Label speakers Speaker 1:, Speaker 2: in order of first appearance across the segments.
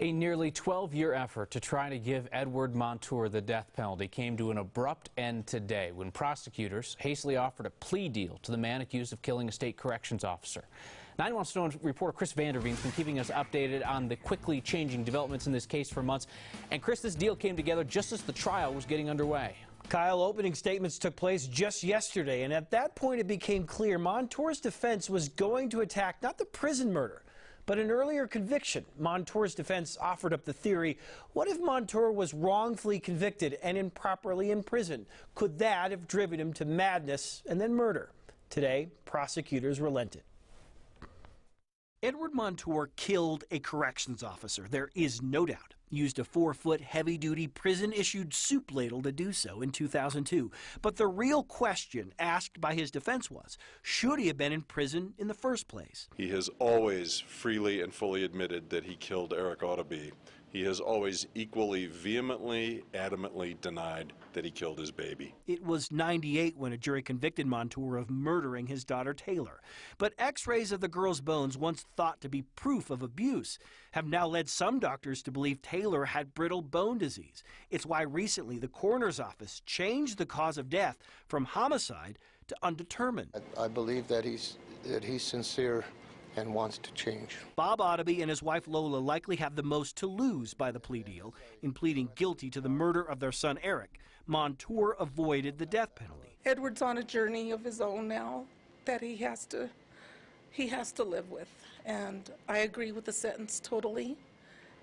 Speaker 1: A nearly 12-year effort to try to give Edward Montour the death penalty came to an abrupt end today when prosecutors hastily offered a plea deal to the man accused of killing a state corrections officer. 911 Stone reporter Chris Vanderveen's been keeping us updated on the quickly changing developments in this case for months. And Chris, this deal came together just as the trial was getting underway.
Speaker 2: Kyle, opening statements took place just yesterday, and at that point it became clear Montour's defense was going to attack not the prison murder, but an earlier conviction. Montour's defense offered up the theory, what if Montour was wrongfully convicted and improperly imprisoned? Could that have driven him to madness and then murder? Today, prosecutors relented. Edward Montour killed a corrections officer, there is no doubt. Used a 4-foot heavy-duty prison-issued soup ladle to do so in 2002. But the real question asked by his defense was, should he have been in prison in the first place?
Speaker 3: He has always freely and fully admitted that he killed Eric Auteby. He has always equally vehemently, adamantly denied that he killed his baby.
Speaker 2: It was 98 when a jury convicted Montour of murdering his daughter Taylor. But x-rays of the girl's bones, once thought to be proof of abuse, have now led some doctors to believe Taylor had brittle bone disease. It's why recently the coroner's office changed the cause of death from homicide to undetermined.
Speaker 4: I believe that he's sincere and wants to change.
Speaker 2: Bob Auteby and his wife Lola likely have the most to lose by the plea deal. In pleading guilty to the murder of their son Eric, Montour avoided the death penalty.
Speaker 5: Edward's on a journey of his own now that he has to live with, and I agree with the sentence totally.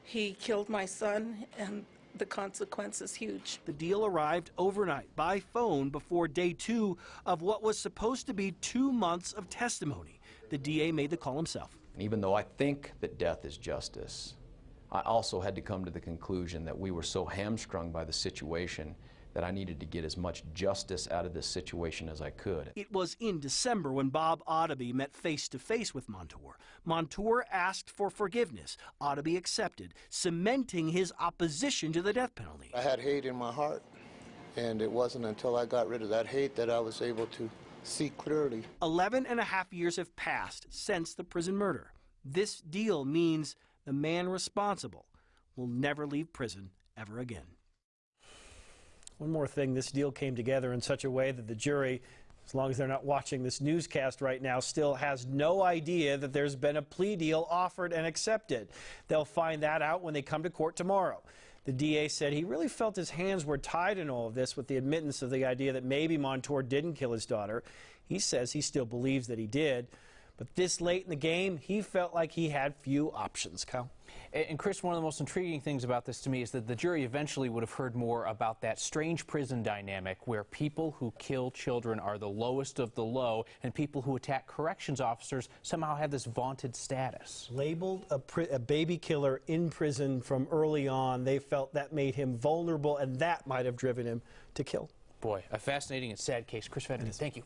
Speaker 5: He killed my son, and the consequence is huge.
Speaker 2: The deal arrived overnight by phone before day 2 of what was supposed to be 2 months of testimony. The DA made the call himself.
Speaker 6: Even though I think that death is justice, I also had to come to the conclusion that we were so hamstrung by the situation that I needed to get as much justice out of this situation as I could.
Speaker 2: It was in December when Bob Auteby met face-to-face with Montour. Montour asked for forgiveness. Auteby accepted, cementing his opposition to the death penalty.
Speaker 4: I had hate in my heart, and it wasn't until I got rid of that hate that I was able to see clearly.
Speaker 2: 11.5 years have passed since the prison murder. This deal means the man responsible will never leave prison ever again. One more thing, this deal came together in such a way that the jury, as long as they're not watching this newscast right now, still has no idea that there's been a plea deal offered and accepted. They'll find that out when they come to court tomorrow. The DA said he really felt his hands were tied in all of this with the admittance of the idea that maybe Montour didn't kill his daughter. He says he still believes that he did. But this late in the game, he felt like he had few options. Kyle?
Speaker 1: And Chris, one of the most intriguing things about this to me is that the jury eventually would have heard more about that strange prison dynamic where people who kill children are the lowest of the low and people who attack corrections officers somehow have this vaunted status.
Speaker 2: Labeled a baby killer in prison from early on, they felt that made him vulnerable and that might have driven him to kill.
Speaker 1: Boy, a fascinating and sad case. Chris Vanderveen, thank you.